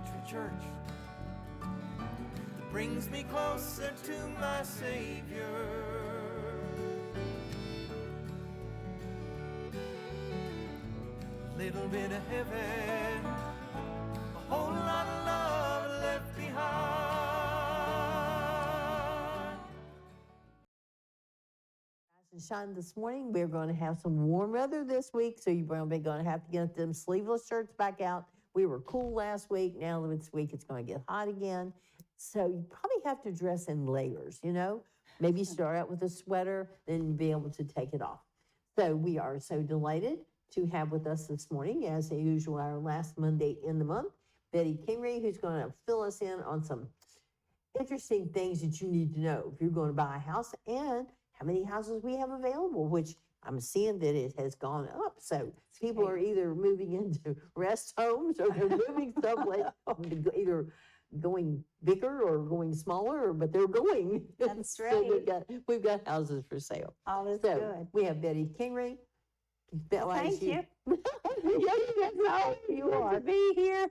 country church that brings me closer to my Savior. A little bit of heaven, a whole lot of love left behind. Rise and shine this morning. We're going to have some warm weather this week, so you're probably going to have to get them sleeveless shirts back out. We were cool last week. Now this week it's going to get hot again. So you probably have to dress in layers, you know. Maybe start out with a sweater, then be able to take it off. So we are so delighted to have with us this morning, as usual, our last Monday in the month, Betty Kingery, who's going to fill us in on some interesting things that you need to know if you're going to buy a house and how many houses we have available, which I'm seeing that it has gone up. So people are either moving into rest homes or they're moving someplace, either going bigger or going smaller, but they're going. That's right. So we've got houses for sale. All is So good. we have Betty Kingery. Thank you. Yes, you are. To be here.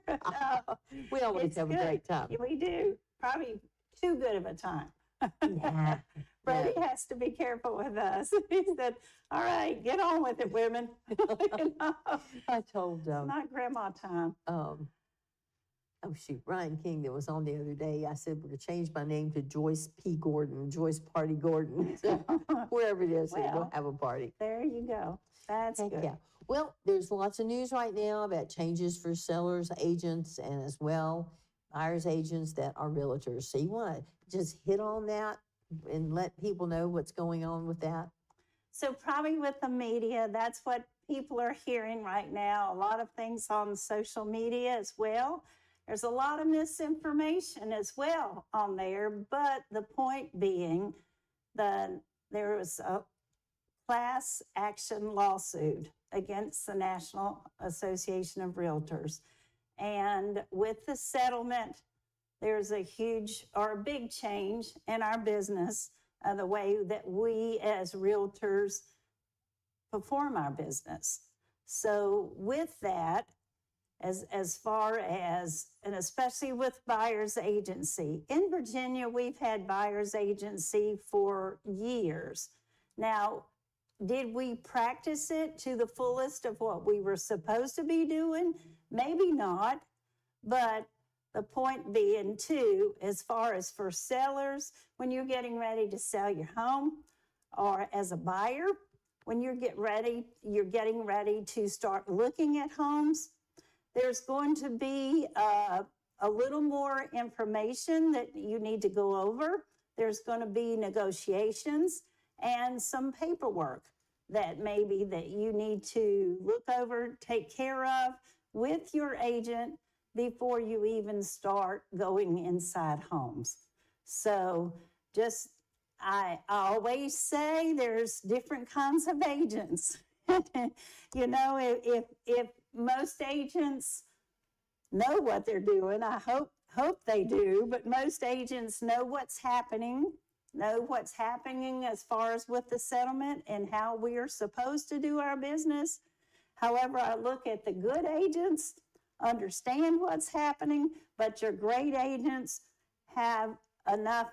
We always It's have good. a great time. We do. Probably too good of a time. Yeah. Freddie has to be careful with us. He said, all right, get on with it, women. You know, I told not grandma time. Ryan King that was on the other day, I said, we're going to change my name to Joyce P. Gordon, Joyce Party Gordon. So wherever it is, we'll have a party. There you go. That's Heck good. yeah. Well, there's lots of news right now about changes for sellers, agents, and as well, buyers agents that are realtors. So you want to just hit on that and let people know what's going on with that? So probably with the media, that's what people are hearing right now. A lot of things on social media as well. There's a lot of misinformation as well on there, but the point being that there was a class action lawsuit against the National Association of Realtors. And with the settlement, there's a huge or a big change in our business, the way that we as realtors perform our business. So with that, as far as, and especially with buyer's agency, in Virginia, we've had buyer's agency for years. Now, did we practice it to the fullest of what we were supposed to be doing? Maybe not, but the point being too, as far as for sellers, when you're getting ready to sell your home, or as a buyer, when you're getting ready to start looking at homes, there's going to be a little more information that you need to go over. There's going to be negotiations and some paperwork that maybe that you need to look over, take care of with your agent before you even start going inside homes. So just, I always say there's different kinds of agents. You know, if most agents know what they're doing, I hope they do, but most agents know what's happening as far as with the settlement and how we are supposed to do our business. However, I look at the good agents, understand what's happening, but your great agents have enough,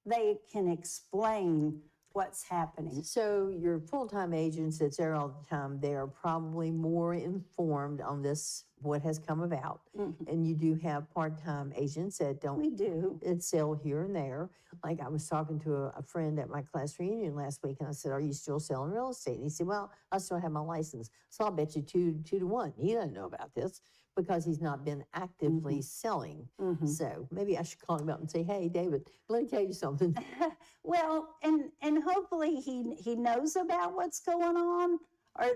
they can explain what's happening. So your full-time agents that's there all the time, they are probably more informed on this, what has come about. Mm-hmm. And you do have part-time agents that don't. We do. That sell here and there. Like I was talking to a friend at my class reunion last week, and I said, are you still selling real estate? And he said, well, I still have my license. So I'll bet you two to one. He doesn't know about this because he's not been actively selling. Mm-hmm. So maybe I should call him up and say, hey, David, let me tell you something. Well, and hopefully he knows about what's going on, or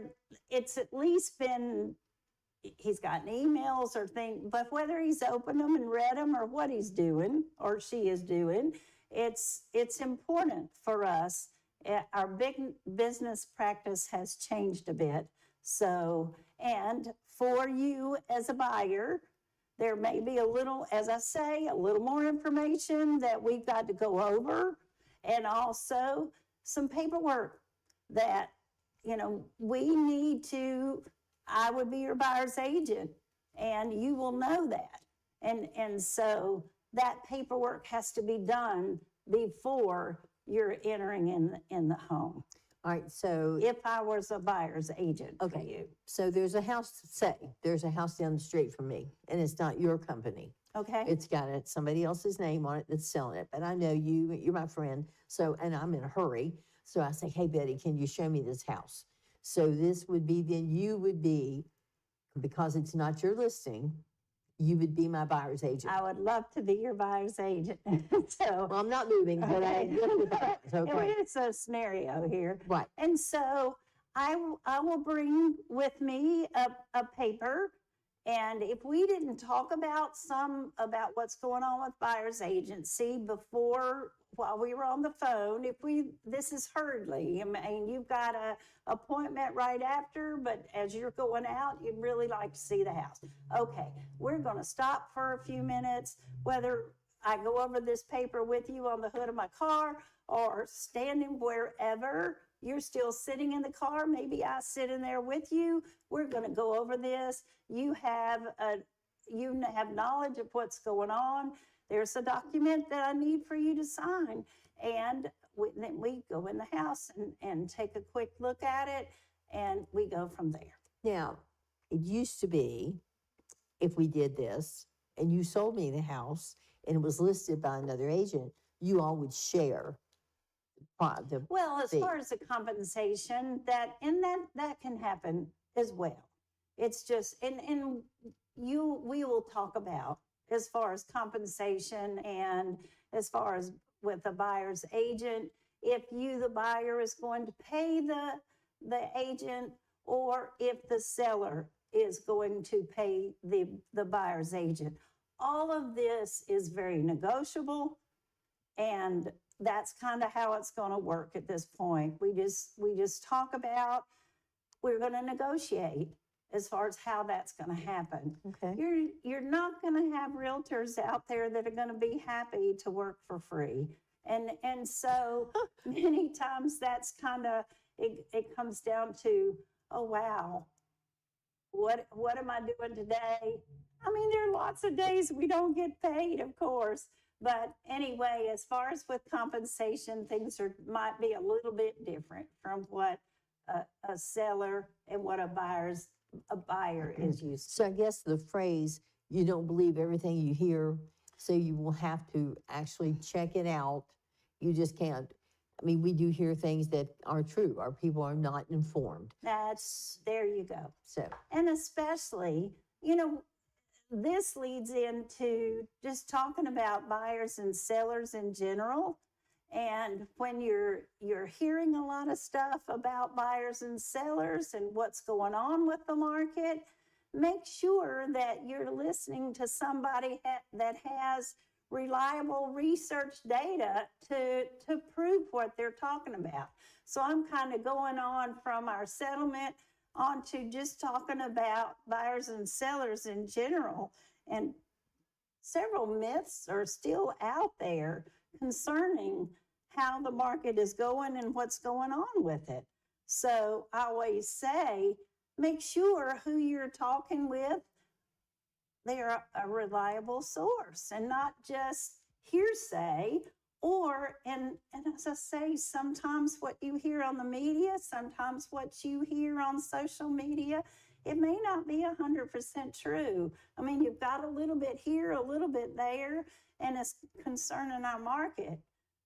it's at least been, he's gotten emails or things, but whether he's opened them and read them or what he's doing or she is doing, it's important for us. Our big business practice has changed a bit. So, and for you as a buyer, there may be a little, as I say, a little more information that we've got to go over, and also some paperwork that, you know, we need to, I would be your buyer's agent, and you will know that. And so that paperwork has to be done before you're entering in the home. All right, so, If I was a buyer's agent for okay, you, so there's a house, say, there's a house down the street from me, and it's not your company. okay? It's got somebody else's name on it that's selling it, but I know you, you're my friend, so, and I'm in a hurry. So I say, hey, Betty, can you show me this house? So this would be, then you would be, because it's not your listing, you would be my buyer's agent. I would love to be your buyer's agent. So, Well, I'm not moving, but I looked at the house, okay? it's a scenario here. Right, And so I will bring with me a paper. And if we didn't talk about what's going on with buyer's agency before, while we were on the phone, this is hurriedly. I mean, you've got a appointment right after, but as you're going out, you'd really like to see the house. Okay, we're gonna stop for a few minutes, whether I go over this paper with you on the hood of my car or standing wherever. You're still sitting in the car. Maybe I sit in there with you. We're going to go over this. You have knowledge of what's going on. There's a document that I need for you to sign. And then we go in the house and take a quick look at it, and we go from there. now, it used to be, if we did this, and you sold me the house, and it was listed by another agent, you all would share the Well, as fee. far as the compensation, that can happen as well. It's just, and we will talk about as far as compensation and as far as with a buyer's agent, if you, the buyer, is going to pay the agent, or if the seller is going to pay the buyer's agent. All of this is very negotiable, and that's kind of how it's going to work at this point. We just talk about, we're going to negotiate as far as how that's going to happen. Okay. You're not going to have realtors out there that are going to be happy to work for free. And so many times that's kind of, it comes down to, oh, wow, what am I doing today? I mean, there are lots of days we don't get paid, of course. But anyway, as far as with compensation, things might be a little bit different from what a seller and what a buyer is used to. So I guess the phrase, you don't believe everything you hear, so you will have to actually check it out. You just can't. I mean, we do hear things that are true. Our people are not informed. There you go. So, And especially, this leads into just talking about buyers and sellers in general. And when you're hearing a lot of stuff about buyers and sellers and what's going on with the market, make sure that you're listening to somebody that has reliable research data to prove what they're talking about. So I'm kind of going on from our settlement on to just talking about buyers and sellers in general. And several myths are still out there concerning how the market is going and what's going on with it. So I always say, make sure who you're talking with, they're a reliable source and not just hearsay. And as I say, sometimes what you hear on the media, sometimes what you hear on social media, it may not be 100% true. I mean, you've got a little bit here, a little bit there, and it's concerning our market.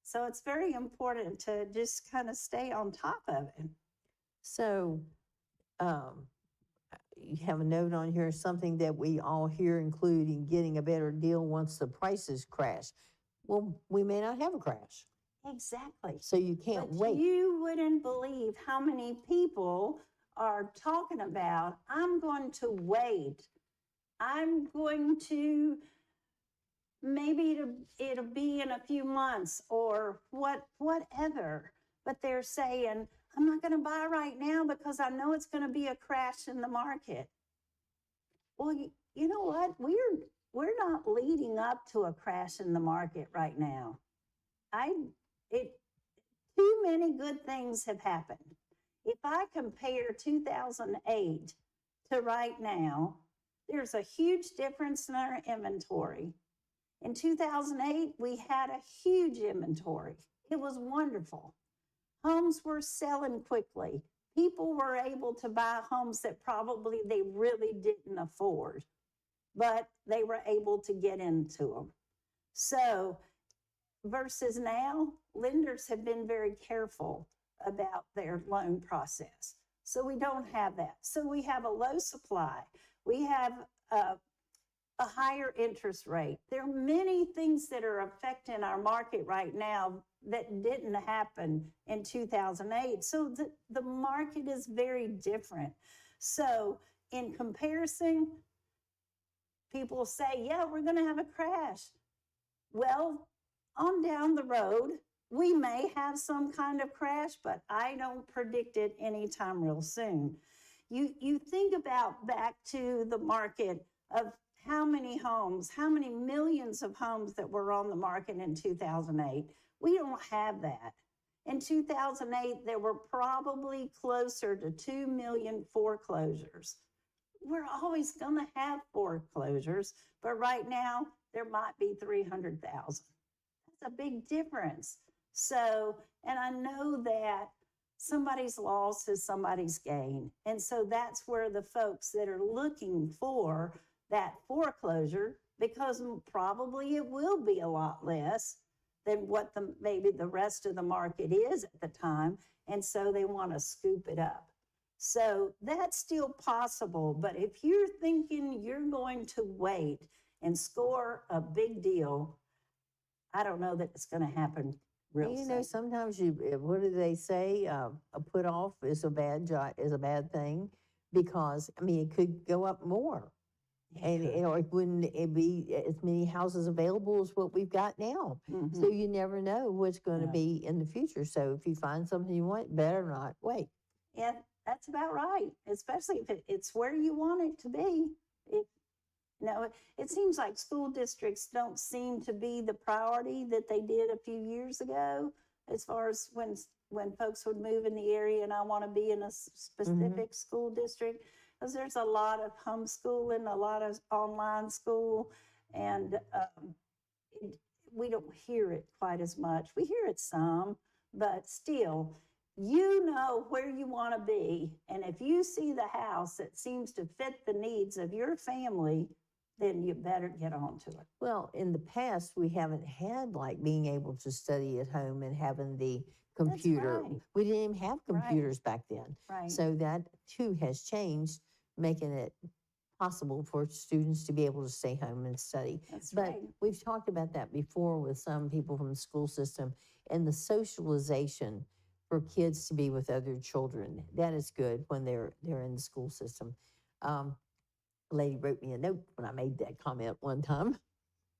So it's very important to just kind of stay on top of it. so you have a note on here, something that we all hear, including getting a better deal once the prices crash. Well, we may not have a crash, Exactly. so you can't But wait. you wouldn't believe how many people are talking about, I'm going to wait. I'm going to, maybe it'll be in a few months or whatever. But they're saying, I'm not going to buy right now because I know it's going to be a crash in the market. Well, you know what? We're not leading up to a crash in the market right now. Too many good things have happened. If I compare 2008 to right now, There's a huge difference in our inventory. In 2008, we had a huge inventory. It was wonderful. Homes were selling quickly. People were able to buy homes that probably they really didn't afford, but they were able to get into them. So, versus now, lenders have been very careful about their loan process. So we don't have that. So we have a low supply. We have a higher interest rate. There are many things that are affecting our market right now that didn't happen in 2008. So the market is very different. So in comparison, people say, yeah, we're going to have a crash. Well, on down the road, we may have some kind of crash, but I don't predict it anytime real soon. You think about back to the market of how many homes, how many millions of homes that were on the market in 2008. We don't have that. In 2008, there were probably closer to 2 million foreclosures. We're always going to have foreclosures, but right now there might be 300,000. That's a big difference. So, and I know that somebody's loss is somebody's gain. And so that's where the folks that are looking for that foreclosure, because probably it will be a lot less than what maybe the rest of the market is at the time. And so they want to scoop it up. So that's still possible. But if you're thinking you're going to wait and score a big deal, I don't know that it's going to happen real soon. You know, sometimes what do they say? A put off is a bad thing, because I mean it could go up more, and it wouldn't be as many houses available as what we've got now. Mm-hmm. So you never know what's going to be in the future. So if you find something you want, better not wait. Yeah, that's about right. Especially if it's where you want it to be. It seems like school districts don't seem to be the priority that they did a few years ago, as far as when folks would move in the area and I want to be in a specific school district, because there's a lot of homeschooling, a lot of online school, and we don't hear it quite as much. We hear it some, but still, you know where you want to be, and if you see the house that seems to fit the needs of your family, then you better get on to it. Well, in the past, we haven't had like being able to study at home and having the computer. Right. We didn't even have computers back then. Right. So that too has changed, making it possible for students to be able to stay home and study. That's but right. We've talked about that before with some people from the school system, and the socialization for kids to be with other children. That is good when they're in the school system. A lady wrote me a note when I made that comment one time.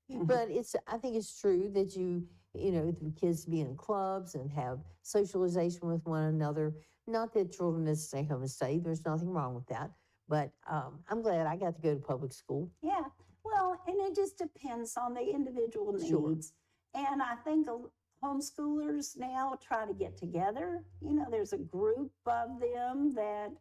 But I think it's true that you know, the kids be in clubs and have socialization with one another. Not that children need to stay home and study. There's nothing wrong with that. But I'm glad I got to go to public school. Yeah, well, and it just depends on the individual needs. Sure. And I think homeschoolers now try to get together. You know, there's a group of them that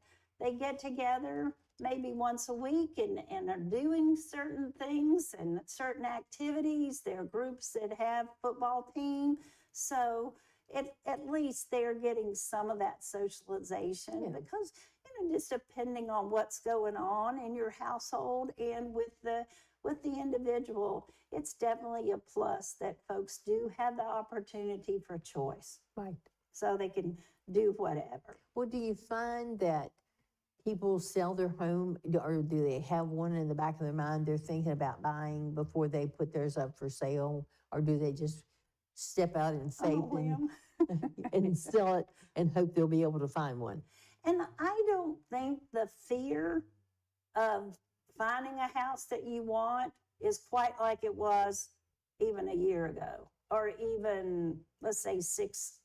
they get together maybe once a week and are doing certain things and certain activities. There are groups that have football team. So at least they're getting some of that socialization, because, you know, just depending on what's going on in your household and with the individual, it's definitely a plus that folks do have the opportunity for choice. Right. So they can do whatever. Well, do you find that people sell their home, or do they have one in the back of their mind they're thinking about buying before they put theirs up for sale? Or do they just step out in faith and sell it and hope they'll be able to find one? And I don't think the fear of finding a house that you want is quite like it was even a year ago, or even, let's say, six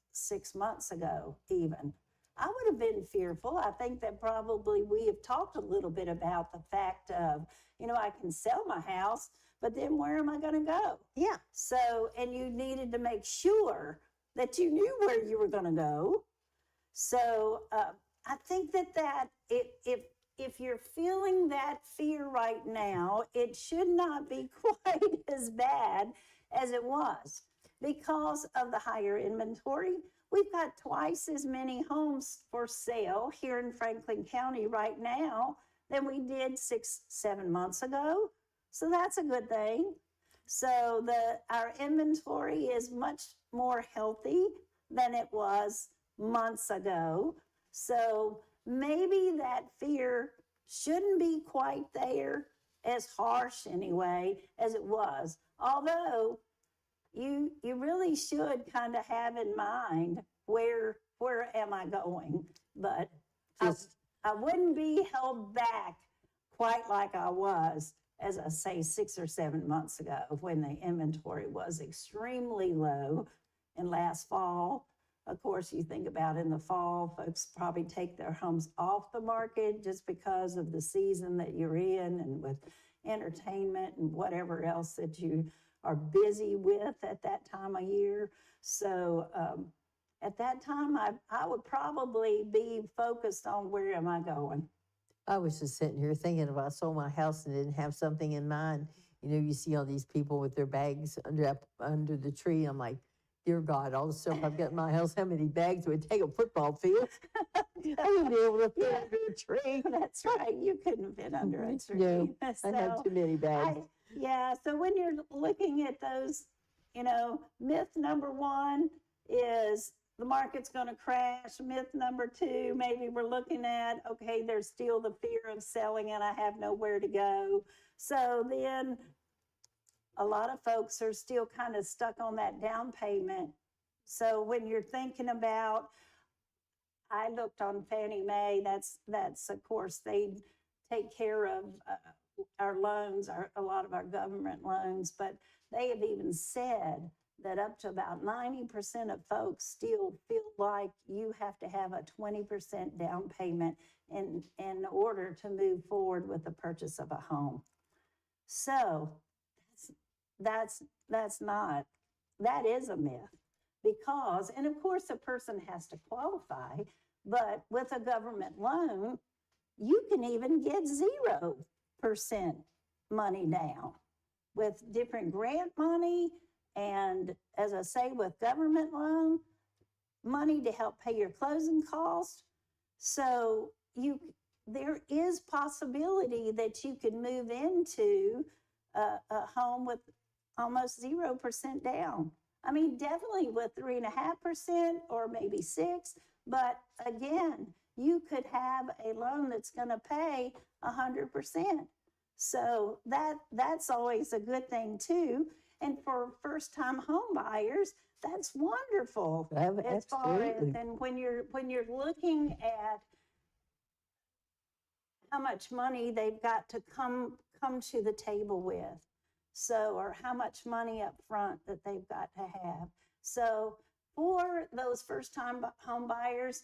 months ago even. I would have been fearful. I think that probably we have talked a little bit about the fact of, you know, I can sell my house, but then where am I going to go? Yeah. So, and you needed to make sure that you knew where you were going to go. So I think that if if you're feeling that fear right now, it should not be quite as bad as it was because of the higher inventory. We've got twice as many homes for sale here in Franklin County right now than we did 6-7 months ago. So that's a good thing. So our inventory is much more healthy than it was months ago. So maybe that fear shouldn't be quite there, as harsh anyway, as it was. Although you really should kind of have in mind where am I going? But I wouldn't be held back quite like I was, as I say, 6 or 7 months ago when the inventory was extremely low. And last fall, of course, you think about in the fall, folks probably take their homes off the market just because of the season that you're in and with entertainment and whatever else that you are busy with at that time of year. So at that time, I would probably be focused on where am I going. I was just sitting here thinking, if I sold my house and didn't have something in mind, you know, you see all these people with their bags under the tree. I'm like, dear God, all the stuff I've got in my house, how many bags would take a football field? I wouldn't be able to fit under a tree. That's right. You couldn't fit under a tree. No, So, I have too many bags. So when you're looking at those, you know, myth number 1 is the market's going to crash. Myth number 2, maybe we're looking at, okay, there's still the fear of selling and I have nowhere to go. So then a lot of folks are still kind of stuck on that down payment. So when you're thinking about, I looked on Fannie Mae, that's of course, they take care of our loans, a lot of our government loans, but they have even said that up to about 90% of folks still feel like you have to have a 20% down payment in order to move forward with the purchase of a home. So that is a myth because, and of course a person has to qualify, but with a government loan, you can even get 0% money down with different grant money. And as I say, with government loan, money to help pay your closing costs. So there is possibility that you could move into a home with almost 0% down. I mean, definitely with 3.5% or maybe 6%, but again, you could have a loan that's going to pay 100%. So that's always a good thing too. And for first-time home buyers, that's wonderful. As far as, and when you're looking at how much money they've got to come to the table with, so, or how much money up front that they've got to have. So for those first-time home buyers,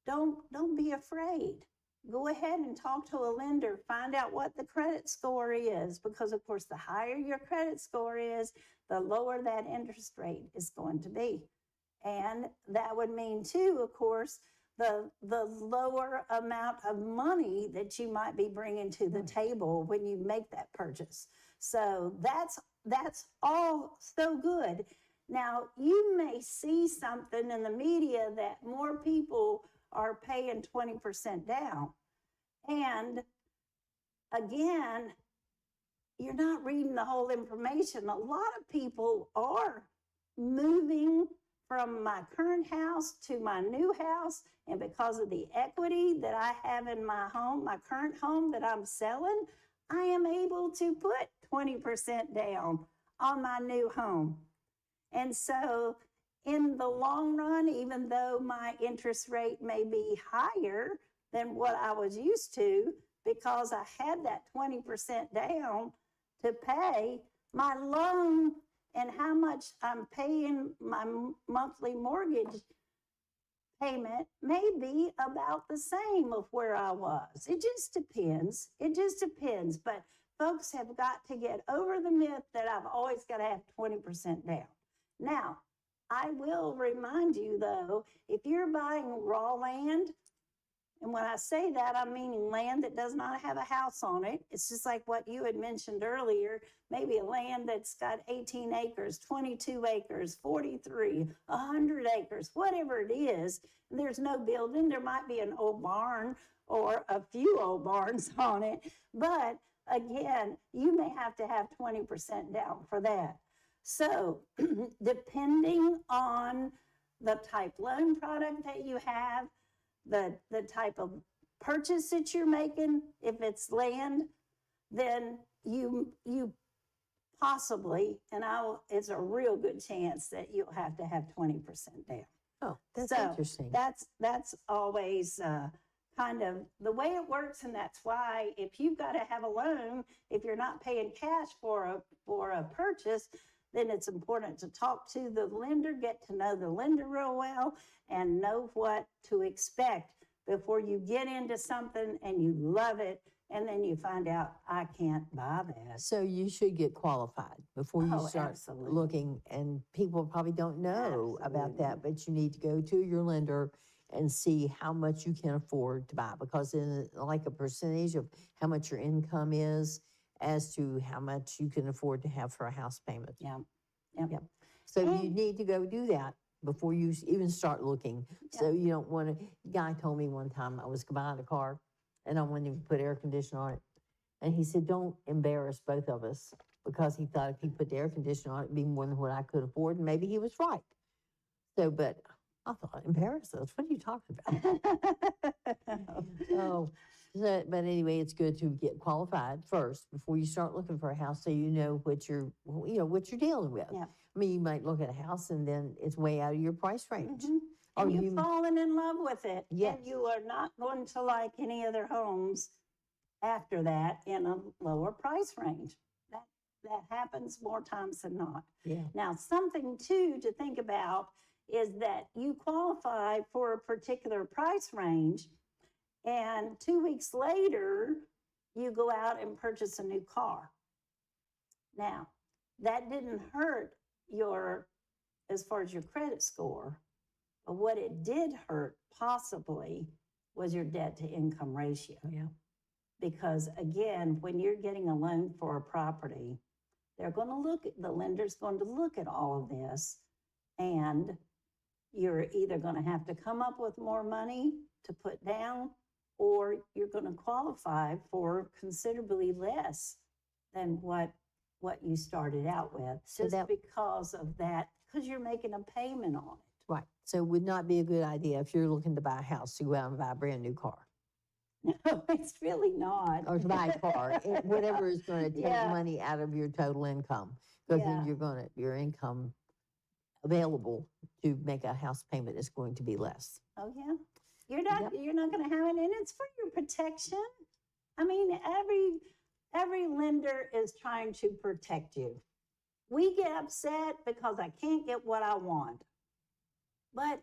don't be afraid. Go ahead and talk to a lender, find out what the credit score is, because of course, the higher your credit score is, the lower that interest rate is going to be. And that would mean too, of course, the lower amount of money that you might be bringing to the table when you make that purchase. So that's all so good. Now, you may see something in the media that more people are paying 20% down. And again, you're not reading the whole information. A lot of people are moving from my current house to my new house, and because of the equity that I have in my home, my current home that I'm selling, I am able to put 20% down on my new home. And so in the long run, even though my interest rate may be higher than what I was used to, because I had that 20% down to pay, my loan and how much I'm paying my monthly mortgage payment may be about the same of where I was. It just depends. It just depends. But folks have got to get over the myth that I've always got to have 20% down. Now, I will remind you though, if you're buying raw land, And when I say that, I'm meaning land that does not have a house on it. It's just like what you had mentioned earlier, maybe a land that's got 18 acres, 22 acres, 43, 100 acres, whatever it is. And there's no building. There might be an old barn or a few old barns on it. But again, you may have to have 20% down for that. So depending on the type loan product that you have, the type of purchase that you're making, if it's land, then you possibly, and it's a real good chance that you'll have to have 20% down. Oh, that's So interesting. That's always kind of the way it works, and that's why if you've got to have a loan, if you're not paying cash for a purchase, then it's important to talk to the lender, get to know the lender real well, and know what to expect before you get into something and you love it, and then you find out, I can't buy that. So you should get qualified before you Oh, start absolutely. looking, and people probably don't know about that, but you need to go to your lender and see how much you can afford to buy, because in like a percentage of how much your income is as to how much you can afford to have for a house payment. Yeah. Yep. So you need to go do that before you even start looking. So you don't want to, guy told me one time I was buying a car and I wanted to put air conditioner on it. And he said, don't embarrass both of us, because he thought if he put the air conditioner on it, it'd be more than what I could afford. And maybe he was right. So, but I thought, embarrass us? What are you talking about? Oh, so, but anyway, it's good to get qualified first before you start looking for a house, so you know what you're dealing with. Yeah. I mean, you might look at a house and then it's way out of your price range. Or And you've fallen in love with it. Yes. And you are not going to like any other homes after that in a lower price range. That happens more times than not. Yeah. Now, something too to think about is that you qualify for a particular price range, and 2 weeks later, you go out and purchase a new car. Now, that didn't hurt as far as your credit score, but what it did hurt possibly was your debt to income ratio. Yeah. Because again, when you're getting a loan for a property, the lender's going to look at all of this, and you're either going to have to come up with more money to put down, or you're going to qualify for considerably less than what you started out with, So just that- because of that, because you're making a payment on it. Right. So it would not be a good idea if you're looking to buy a house to go out and buy a brand new car, No, it's really not. or to buy a car, whatever is going to take Yeah. money out of your total income, because Yeah. then your income available to make a house payment is going to be less. Oh, yeah. You're not going to have it, and it's for your protection. I mean, every lender is trying to protect you. We get upset because I can't get what I want. But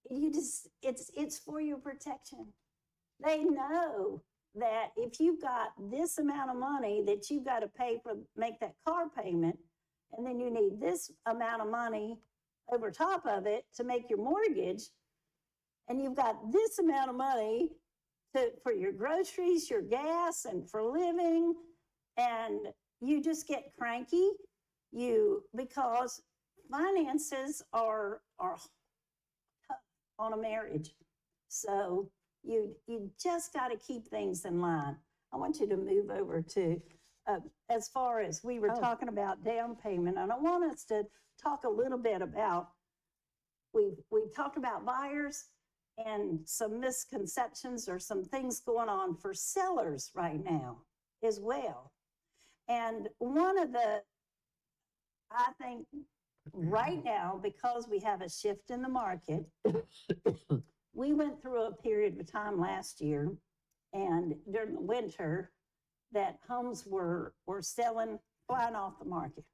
it's for your protection. They know that if you've got this amount of money that you've got to pay for, make that car payment, and then you need this amount of money over top of it to make your mortgage, and you've got this amount of money for your groceries, your gas, and for living, and you just get cranky, because finances are tough on a marriage. So you just got to keep things in line. I want you to move over to, as far as we were talking about down payment, and I want us to talk a little bit about, we talked about buyers and some misconceptions or some things going on for sellers right now as well. And one of I think right now, because we have a shift in the market, we went through a period of time last year and during the winter that homes were selling, flying off the market.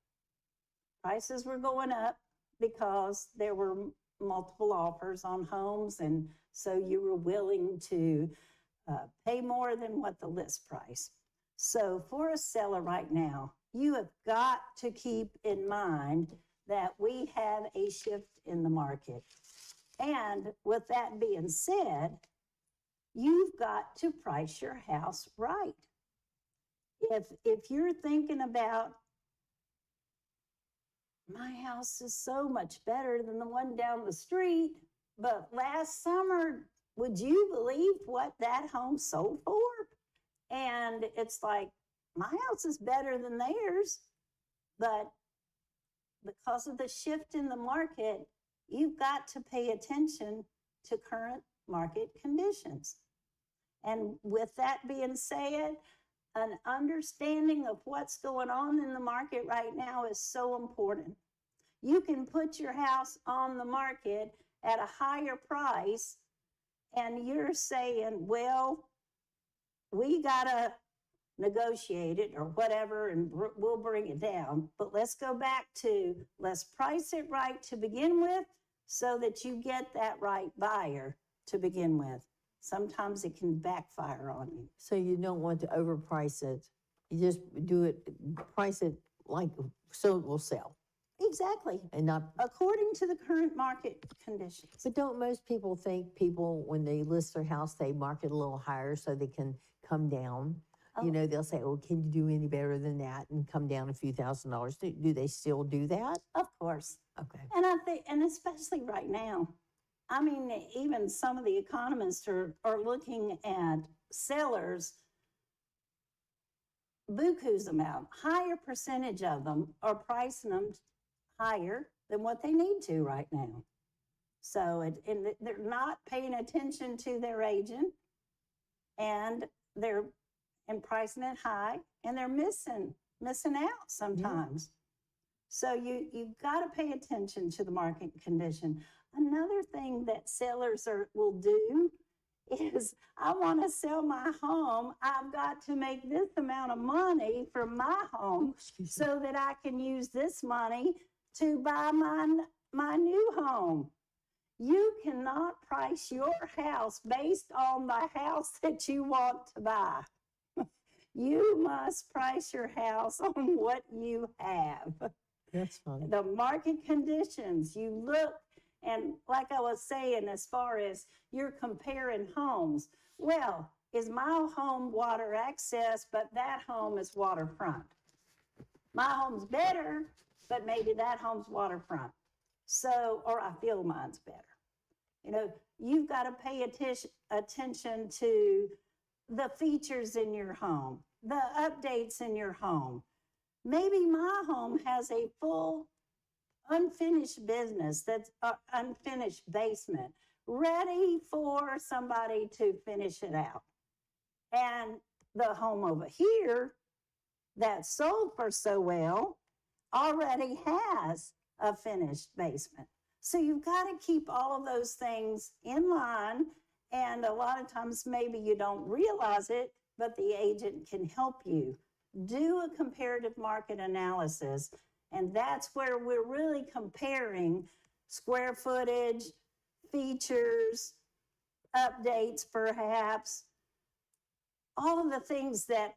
Prices were going up because there were multiple offers on homes, and so you were willing to pay more than what the list price. So for a seller right now, you have got to keep in mind that we have a shift in the market. And with that being said, you've got to price your house right. If you're thinking about, my house is so much better than the one down the street, but last summer, would you believe what that home sold for? And it's like, my house is better than theirs, but because of the shift in the market, you've got to pay attention to current market conditions. And with that being said, an understanding of what's going on in the market right now is so important. You can put your house on the market at a higher price, and you're saying, well, we got to negotiate it or whatever, and we'll bring it down. But let's go back to, let's price it right to begin with so that you get that right buyer to begin with. Sometimes it can backfire on you. So you don't want to overprice it. You just do it, price it like so it will sell. Exactly. And not, According to the current market conditions. but don't most people think people, when they list their house, they market a little higher so they can come down? Oh. You know, they'll say, oh, can you do any better than that, and come down a few $1,000s. Do they still do that? Of course. Okay. And I think, and especially right now, I mean, even some of the economists are looking at sellers, buku's amount, higher percentage of them are pricing them higher than what they need to right now. So and they're not paying attention to their agent, and they're pricing it high, and they're missing out sometimes. So you've got to pay attention to the market condition. Another thing that sellers will do is, I want to sell my home. I've got to make this amount of money from my home so that I can use this money to buy my new home. You cannot price your house based on the house that you want to buy. You must price your house on what you have. That's funny. The market conditions, you look, and like I was saying, as far as you're comparing homes, well, is my home water access, but that home is waterfront? My home's better, but maybe that home's waterfront. So, or I feel mine's better. You know, you've got to pay attention to the features in your home, the updates in your home. Maybe my home has a full unfinished business, that's unfinished basement, ready for somebody to finish it out. And the home over here that sold for so well already has a finished basement. So you've got to keep all of those things in line. And a lot of times maybe you don't realize it, but the agent can help you. Do a comparative market analysis. And that's where we're really comparing square footage, features, updates perhaps, all of the things that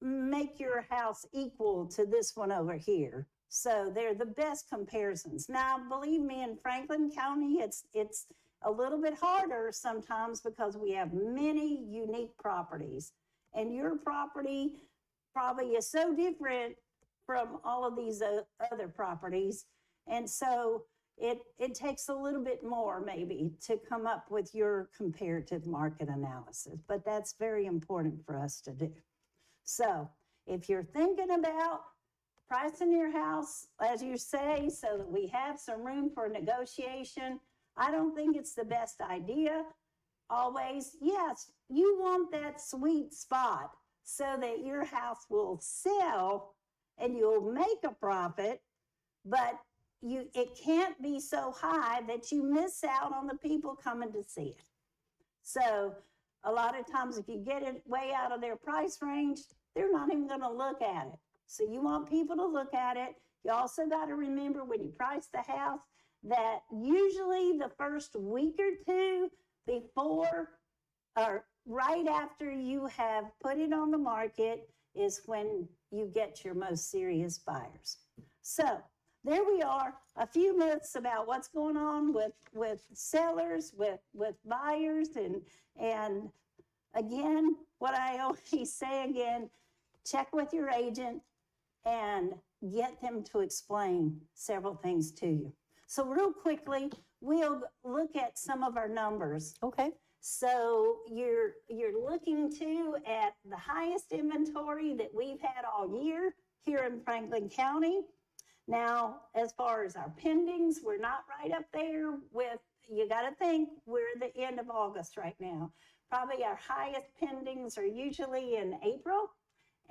make your house equal to this one over here. So they're the best comparisons. Now, believe me, in Franklin County, it's a little bit harder sometimes because we have many unique properties. And your property probably is so different from all of these other properties. And so it takes a little bit more maybe to come up with your comparative market analysis, but that's very important for us to do. So if you're thinking about pricing your house, as you say, so that we have some room for negotiation, I don't think it's the best idea. Always, yes, you want that sweet spot so that your house will sell and you'll make a profit, but it can't be so high that you miss out on the people coming to see it. So a lot of times if you get it way out of their price range, they're not even going to look at it. So you want people to look at it. You also got to remember when you price the house that usually the first week or two before or right after you have put it on the market is when you get your most serious buyers. So there we are, a few myths about what's going on with sellers, with buyers, and again, what I always say again, check with your agent and get them to explain several things to you. So real quickly, we'll look at some of our numbers. Okay. So you're looking at the highest inventory that we've had all year here in Franklin County. Now, as far as our pendings, we're not right up there with, you got to think, we're at the end of August right now. Probably our highest pendings are usually in April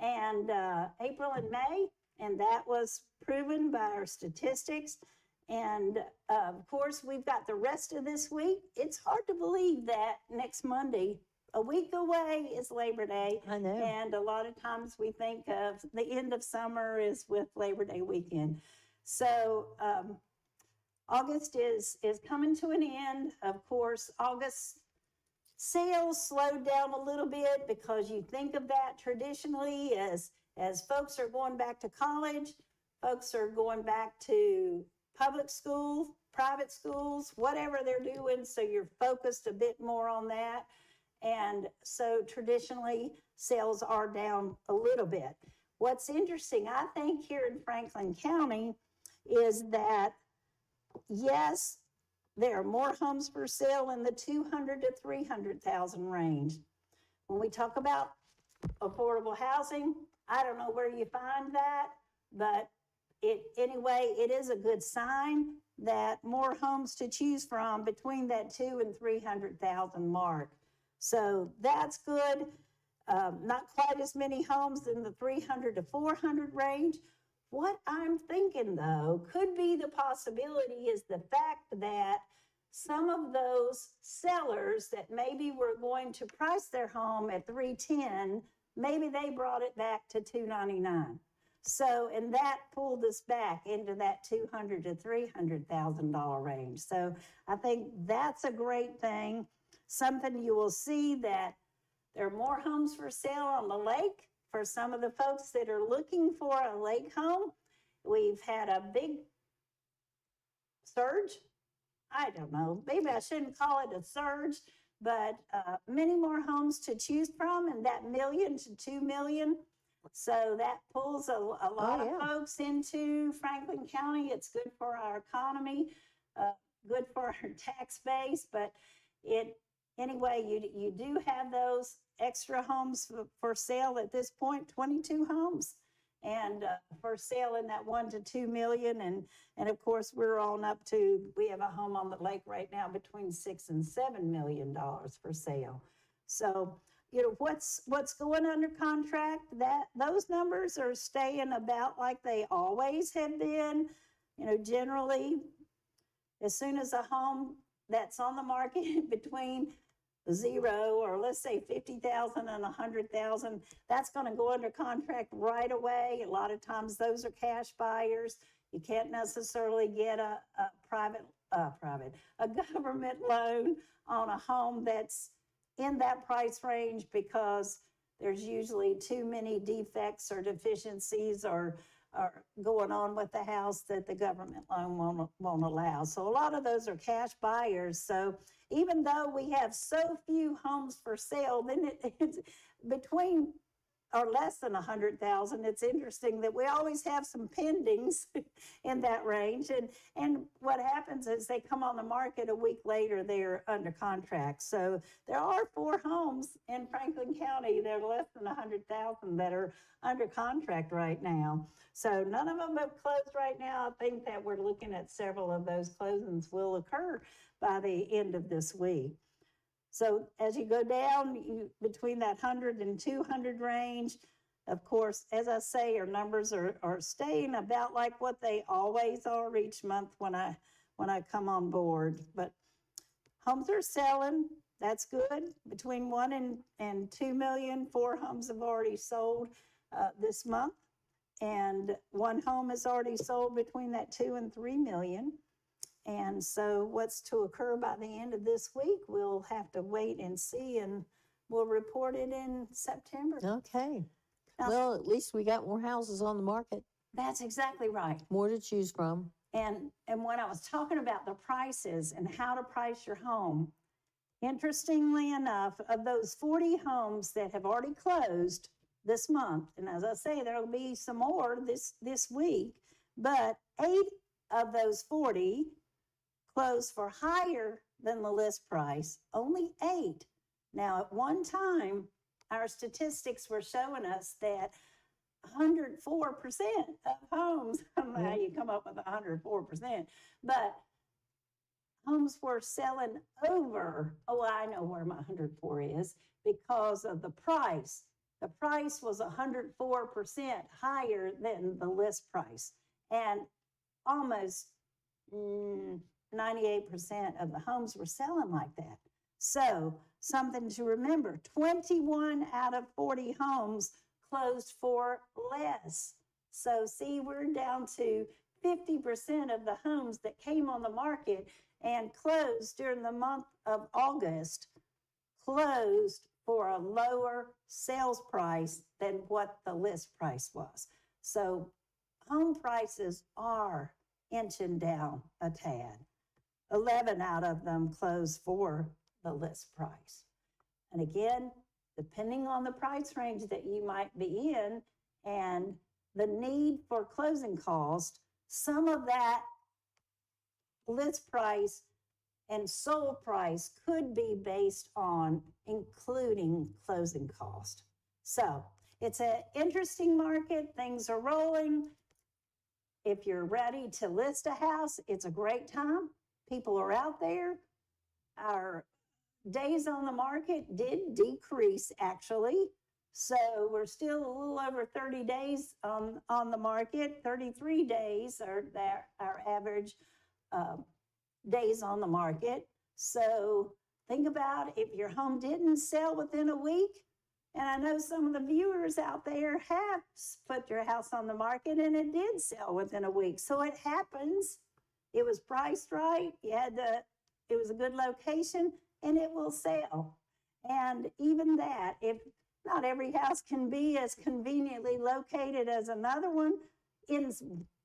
and May, and that was proven by our statistics. And of course, we've got the rest of this week. It's hard to believe that next Monday, a week away, is Labor Day. I know. And a lot of times we think of the end of summer is with Labor Day weekend. So August is coming to an end. Of course, August sales slowed down a little bit because you think of that traditionally as folks are going back to college, folks are going back to public schools, private schools, whatever they're doing. So you're focused a bit more on that. And so traditionally sales are down a little bit. What's interesting, I think, here in Franklin County is that, yes, there are more homes for sale in the 200 to 300,000 range. When we talk about affordable housing, I don't know where you find that, but it is a good sign that more homes to choose from between that 200,000 and 300,000 mark. So that's good. Not quite as many homes in the 300 to 400 range. What I'm thinking, though, could be the possibility is the fact that some of those sellers that maybe were going to price their home at $310,000, maybe they brought it back to $299,000. So, and that pulled us back into that $200,000 to $300,000 range. So I think that's a great thing. Something you will see that there are more homes for sale on the lake for some of the folks that are looking for a lake home. We've had a big surge. I don't know, maybe I shouldn't call it a surge, but many more homes to choose from, and that $1 million to $2 million. So that pulls a lot of folks into Franklin County. It's good for our economy, good for our tax base, but anyway, you do have those extra homes for sale at this point, 22 homes. And for sale in that 1 to 2 million. And of course, we're on up to, we have a home on the lake right now between $6 and $7 million for sale. So, you know, what's going under contract, those numbers are staying about like they always have been. You know, generally, as soon as a home that's on the market between 0 or let's say 50,000 and 100,000, that's going to go under contract right away. A lot of times those are cash buyers. You can't necessarily get a government loan on a home that's in that price range because there's usually too many defects or deficiencies or going on with the house that the government loan won't allow. So a lot of those are cash buyers. So even though we have so few homes for sale, then it's between or less than 100,000. It's interesting that we always have some pendings in that range. And what happens is they come on the market a week later, they're under contract. So there are 4 homes in Franklin County that are less than 100,000 that are under contract right now. So none of them have closed right now. I think that we're looking at several of those closings will occur by the end of this week. So as you go down between that 100 and 200 range, of course, as I say, our numbers are staying about like what they always are each month when I come on board. But homes are selling. That's good. Between 1 and 2 million, 4 homes have already sold this month. And 1 home has already sold between that 2 and 3 million. And so what's to occur by the end of this week, we'll have to wait and see, and we'll report it in September. Okay. Now, well, at least we got more houses on the market. That's exactly right. More to choose from. And when I was talking about the prices and how to price your home, interestingly enough, of those 40 homes that have already closed this month, and as I say, there'll be some more this week, but 8 of those 40 closed for higher than the list price, only 8. Now, at one time, our statistics were showing us that 104% of homes, I don't know how you come up with 104%, but homes were selling over, I know where my 104 is, because of the price. The price was 104% higher than the list price. And almost 98% of the homes were selling like that. So something to remember, 21 out of 40 homes closed for less. So see, we're down to 50% of the homes that came on the market and closed during the month of August, closed for a lower sales price than what the list price was. So home prices are inching down a tad. 11 out of them closed for the list price. And again, depending on the price range that you might be in and the need for closing cost, some of that list price and sold price could be based on including closing cost. So it's an interesting market. Things are rolling. If you're ready to list a house, it's a great time. People are out there. Our days on the market did decrease, actually. So we're still a little over 30 days on the market. 33 days are our average days on the market. So think about if your home didn't sell within a week, and I know some of the viewers out there have put your house on the market and it did sell within a week. So it happens. It was priced right. It was a good location and it will sell. And even that, if not every house can be as conveniently located as another one in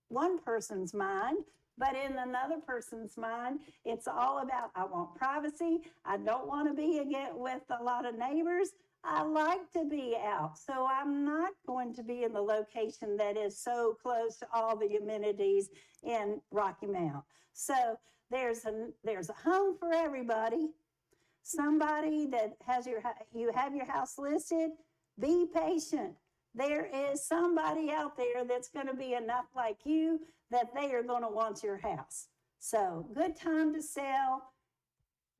one person's mind, but in another person's mind, it's all about, I want privacy. I don't want to be with a lot of neighbors. I like to be out. So I'm not going to be in the location that is so close to all the amenities in Rocky Mount. So there's a home for everybody. Somebody that you have your house listed, be patient. There is somebody out there that's going to be enough like you that they are going to want your house. So good time to sell,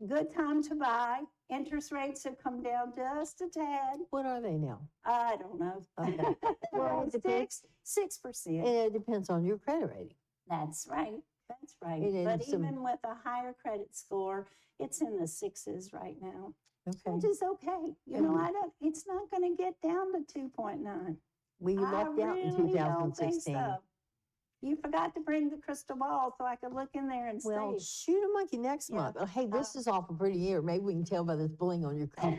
good time to buy. Interest rates have come down just a tad. What are they now? I don't know. Okay. Well, it depends. 6%. And it depends on your credit rating. That's right. That's right. It But is even with a higher credit score, it's in the 6s right now. Okay. Which is okay. You know, it's not going to get down to 2.9. We lucked out in really don't think 2016. so. You forgot to bring the crystal ball so I could look in there and Well, see. shoot a monkey next month. Oh, hey, this is off a pretty year. Maybe we can tell by this bling on your car.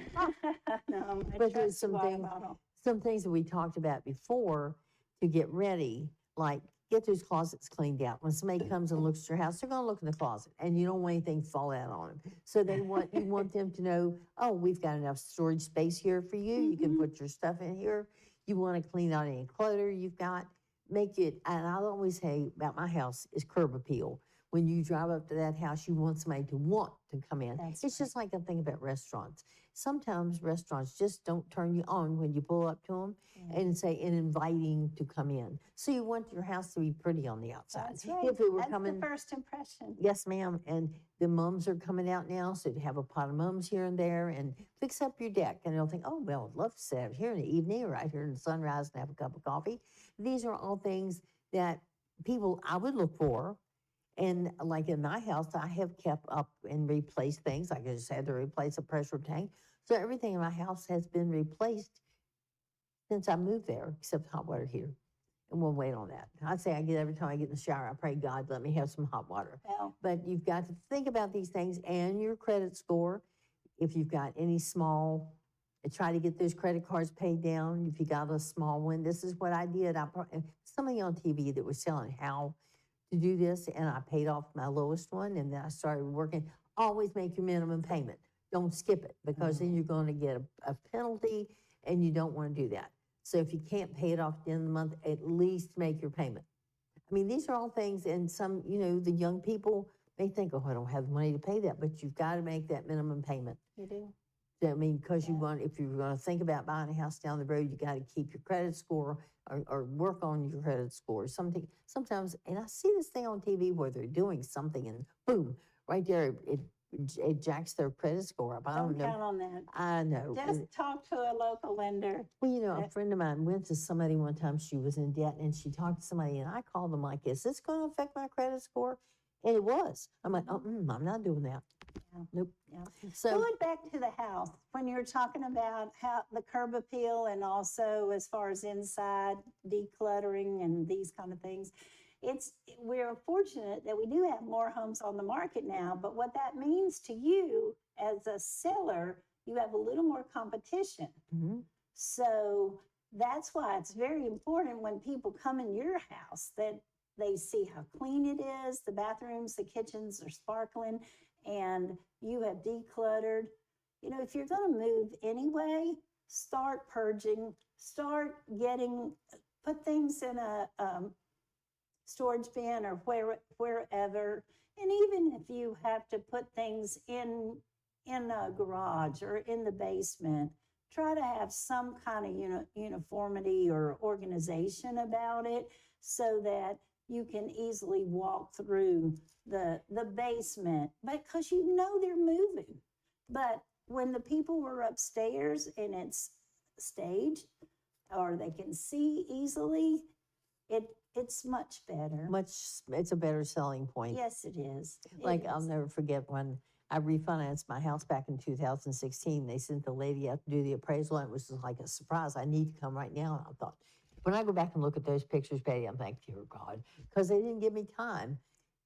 No, I But there's trust some you, things, Autumn. some things that we talked about before to get ready, like get those closets cleaned out. When somebody comes and looks at your house, they're going to look in the closet, and you don't want anything to fall out on them. So you want them to know, oh, we've got enough storage space here for you. You can put your stuff in here. You want to clean out any clutter you've got. Make it, and I'll always say about my house is curb appeal. When you drive up to that house, you want somebody to want to come in. That's It's right. just like a thing about restaurants. Sometimes restaurants just don't turn you on when you pull up to them and say, and inviting to come in. So you want your house to be pretty on the outside. That's right. If it were That's coming, the first impression. yes, ma'am. And the mums are coming out now, so to have a pot of mums here and there and fix up your deck. And they'll think, oh, well, I'd love to sit out here in the evening or right here in the sunrise and have a cup of coffee. These are all things that people I would look for. And like in my house, I have kept up and replaced things. Like I just had to replace a pressure tank. So everything in my house has been replaced since I moved there, except hot water heater. And we'll wait on that. I'd say every time I get in the shower, I pray God, let me have some hot water. Well, But you've got to think about these things and your credit score. If you've got any small and try to get those credit cards paid down. If you got a small one, this is what I did. Somebody on TV that was selling how to do this, and I paid off my lowest one, and then I started working. Always make your minimum payment. Don't skip it, because then you're going to get a penalty, and you don't want to do that. So if you can't pay it off at the end of the month, at least make your payment. I mean, these are all things, and some, the young people may think, oh, I don't have the money to pay that, but you've got to make that minimum payment. You do. I mean, because if you're going to think about buying a house down the road, you got to keep your credit score or work on your credit score. Sometimes, and I see this thing on TV where they're doing something and boom, right there, it jacks their credit score up. I don't know. Don't count on that. I know. Just talk to a local lender. Well, a friend of mine went to somebody one time, she was in debt, and she talked to somebody, and I called them like, is this going to affect my credit score? And it was. I'm like, I'm not doing that. Yeah. Nope. Yeah. So Going back to the house, when you're talking about how the curb appeal and also as far as inside decluttering and these kind of things, we're fortunate that we do have more homes on the market now, but what that means to you as a seller, you have a little more competition. mhm. So that's why it's very important when people come in your house that they see how clean it is, the bathrooms, the kitchens are sparkling, and you have decluttered. If you're going to move anyway, start purging, put things in a storage bin or wherever. And even if you have to put things in a garage or in the basement, try to have some kind of uniformity or organization about it so that you can easily walk through the basement, because they're moving. But when the people were upstairs and it's staged or they can see easily, it's much better. It's a better selling point. Yes, it is. I'll never forget when I refinanced my house back in 2016. They sent the lady out to do the appraisal, and it was just like a surprise. I need to come right now. And I thought, when I go back and look at those pictures, Betty, I'm like, dear God, because they didn't give me time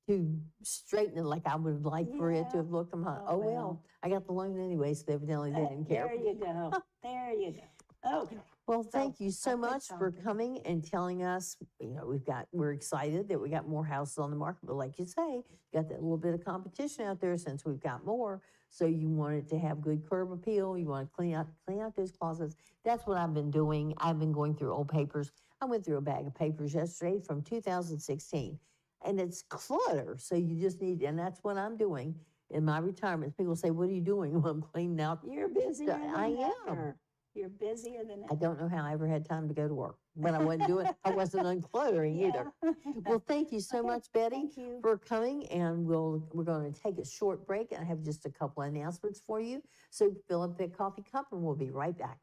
to straighten it like I would like for it to have looked. I'm like, oh, well, I got the loan anyway, so evidently they didn't care. There you go. There you go. Okay. Well, thank you so I think much for coming and telling us. We're excited that we got more houses on the market, but like you say, got that little bit of competition out there since we've got more. So you want it to have good curb appeal. You want to clean out those closets. That's what I've been doing. I've been going through old papers. I went through a bag of papers yesterday from 2016, and it's clutter. So you just and that's what I'm doing in my retirement. People say, "What are you doing?" Well, I'm cleaning out. You're busier than I am. ever. You're busier than ever. I don't know how I ever had time to go to work, but I wasn't uncluttering either. Well, thank you so much, Betty, Thank you. for coming, and we're going to take a short break, and I have just a couple of announcements for you. So fill up that coffee cup, and we'll be right back.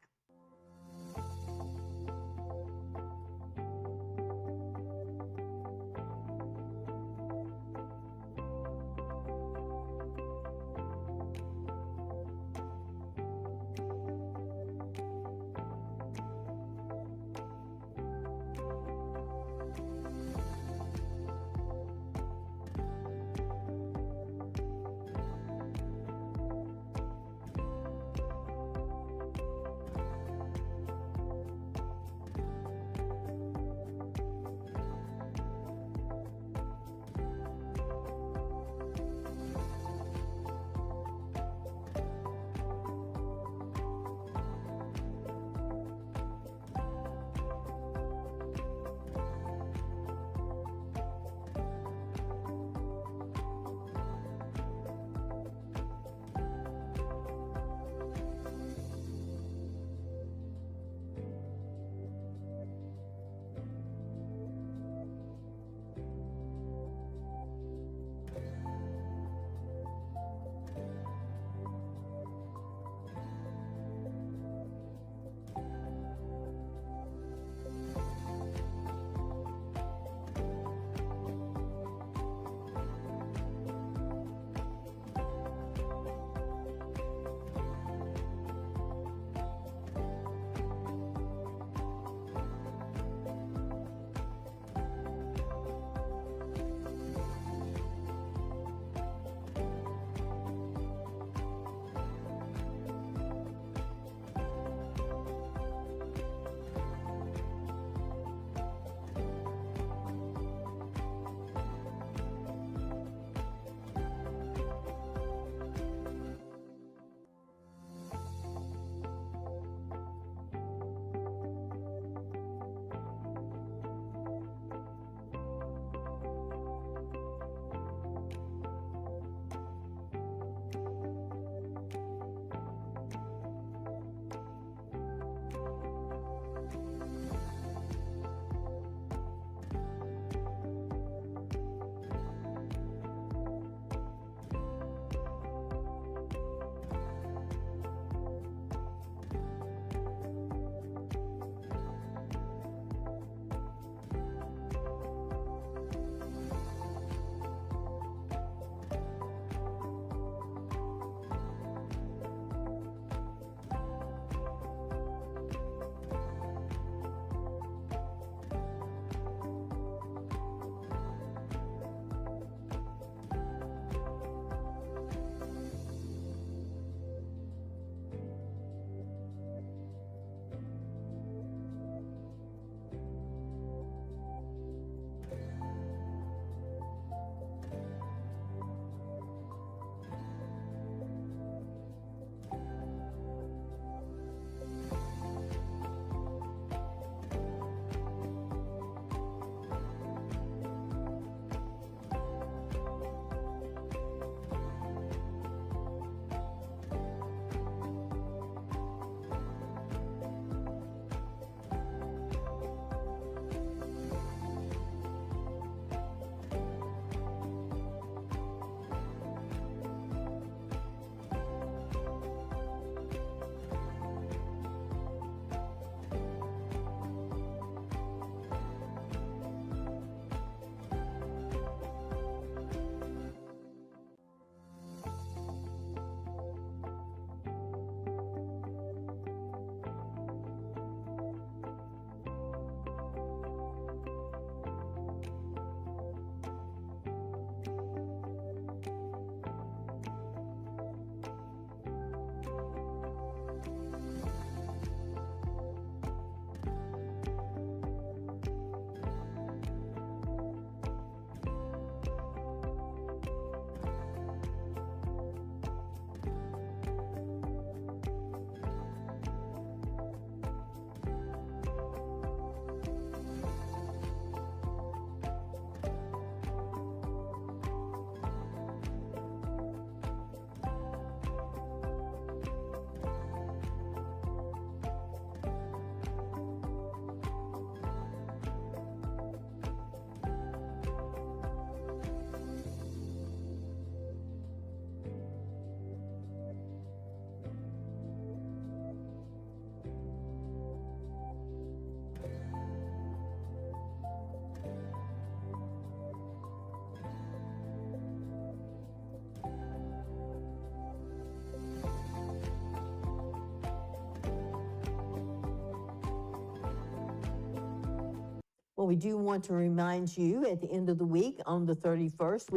Well, we do want to remind you at the end of the week on the 31st,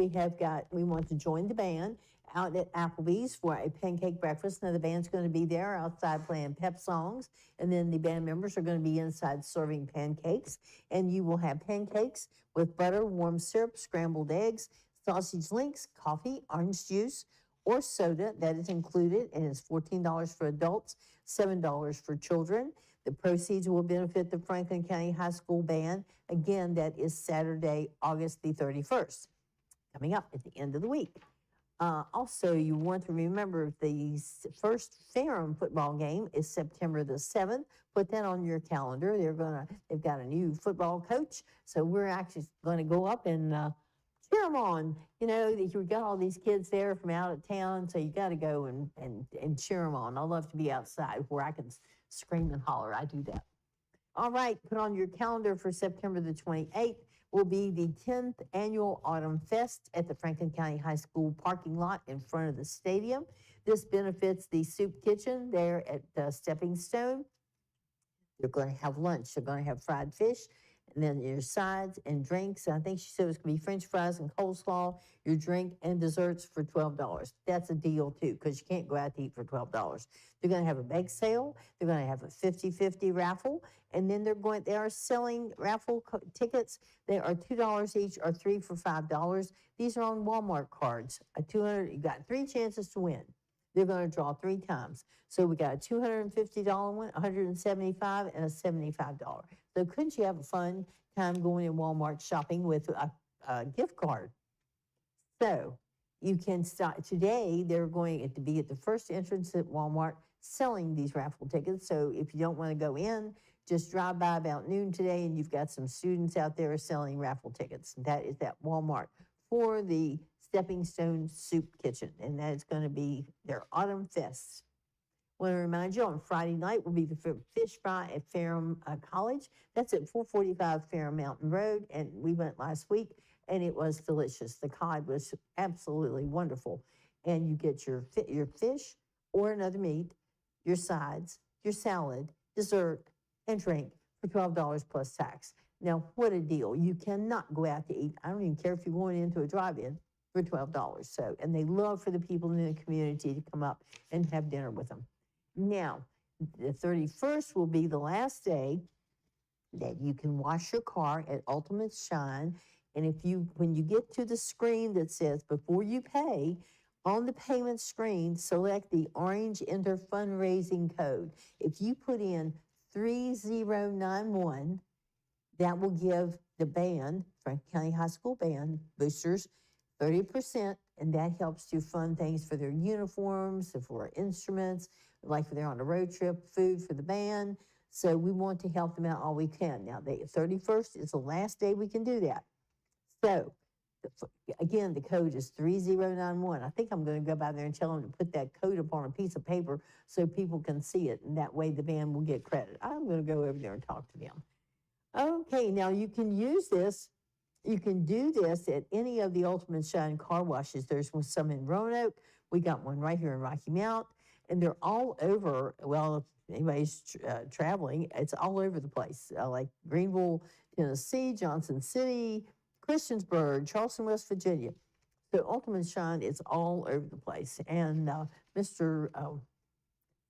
we want to join the band out at Applebee's for a pancake breakfast. Now, the band's going to be there outside playing pep songs, and then the band members are going to be inside serving pancakes. And you will have pancakes with butter, warm syrup, scrambled eggs, sausage links, coffee, orange juice, or soda. That is included, and it's $14 for adults, $7 for children. The proceeds will benefit the Franklin County High School Band. Again, that is Saturday, August the 31st, coming up at the end of the week. Also, you want to remember the first Ferrum football game is September the 7th. Put that on your calendar. They've got a new football coach, so we're actually going to go up and cheer them on. You know, you've got all these kids there from out of town, so you got to go and cheer them on. I love to be outside where I can scream and holler. I do that. All right, put on your calendar for September the 28th will be the 10th Annual Autumn Fest at the Franklin County High School parking lot in front of the stadium. This benefits the soup kitchen there at Stepping Stone. They're going to have lunch. They're going to have fried fish, and then your sides and drinks. I think she said it's going to be French fries and coleslaw, your drink and desserts for $12. That's a deal, too, because you can't go out to eat for $12. They're going to have a bake sale. They're going to have a 50-50 raffle, and then they are selling raffle tickets. They are $2 each or 3 for $5. These are on Walmart cards. You got 3 chances to win. They're going to draw 3 times. So we got a $250 one, $175, and a $75. So couldn't you have a fun time going in Walmart shopping with a gift card? So you can start today. They're going to be at the first entrance at Walmart selling these raffle tickets. So if you don't want to go in, just drive by about noon today, and you've got some students out there selling raffle tickets. That is at Walmart for the Stepping Stone Soup Kitchen, and that is going to be their Autumn Fest. I want to remind you, on Friday night will be the fish fry at Ferrum College. That's at 445 Ferrum Mountain Road, and we went last week, and it was delicious. The cod was absolutely wonderful, and you get your fish or another meat, your sides, your salad, dessert, and drink for $12 plus tax. Now, what a deal. You cannot go out to eat. I don't even care if you're going into a drive-in for $12. So, and they love for the people in the community to come up and have dinner with them. Now, the 31st will be the last day that you can wash your car at Ultimate Shine. And when you get to the screen that says before you pay, on the payment screen, select the orange Enter Fundraising code. If you put in 3091, that will give the band, Franklin County High School Band boosters, 30%, and that helps to fund things for their uniforms, for instruments, like if they're on a road trip, food for the band. So we want to help them out all we can. Now, the 31st is the last day we can do that. So, again, the code is 3091. I think I'm going to go by there and tell them to put that code up on a piece of paper so people can see it, and that way the band will get credit. I'm going to go over there and talk to them. Okay, now you can use this. You can do this at any of the Ultimate Shine car washes. There's some in Roanoke. We got one right here in Rocky Mount, and they're all over. Well, if anybody's traveling, it's all over the place, like Greenville, Tennessee, Johnson City, Christiansburg, Charleston, West Virginia. So Ultimate Shine is all over the place. And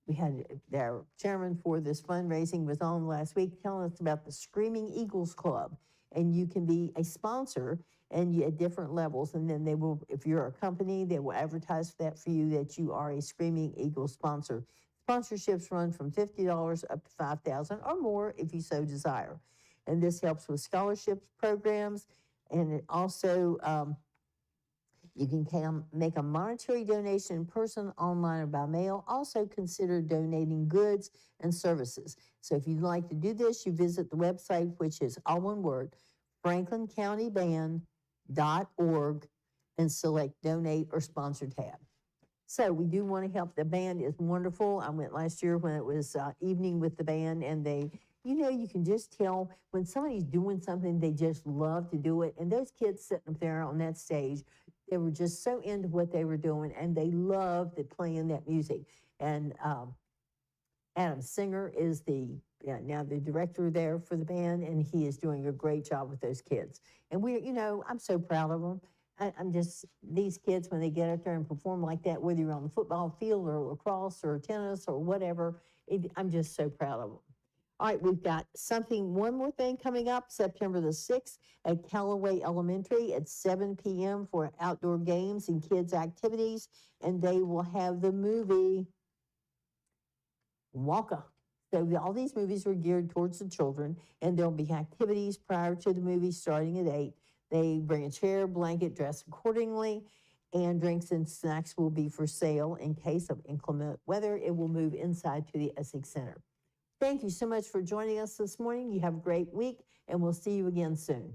we had their chairman for this fundraising was on last week telling us about the Screaming Eagles Club. And you can be a sponsor and at different levels. And then they will, if you're a company, they will advertise that for you that you are a Screaming Eagles sponsor. Sponsorships run from $50 up to $5,000 or more if you so desire. And this helps with scholarships programs. And it also, you can make a monetary donation in person, online, or by mail. Also consider donating goods and services. So if you'd like to do this, you visit the website, which is all one word, franklincountyband.org, and select Donate or Sponsor tab. So we do want to help. The band is wonderful. I went last year when it was evening with the band, and they, you can just tell when somebody's doing something, they just love to do it. And those kids sitting up there on that stage, they were just so into what they were doing, and they loved playing that music. And Adam Singer is now the director there for the band, and he is doing a great job with those kids. And I'm so proud of them. I'm just, these kids, when they get out there and perform like that, whether you're on the football field or lacrosse or tennis or whatever, I'm just so proud of them. All right, we've got one more thing coming up, September the 6th at Callaway Elementary at 7 p.m. for outdoor games and kids' activities, and they will have the movie Wonka. So all these movies are geared towards the children, and there'll be activities prior to the movie starting at 8. They bring a chair, blanket, dress accordingly, and drinks and snacks will be for sale. In case of inclement weather, it will move inside to the Essex Center. Thank you so much for joining us this morning. You have a great week, and we'll see you again soon.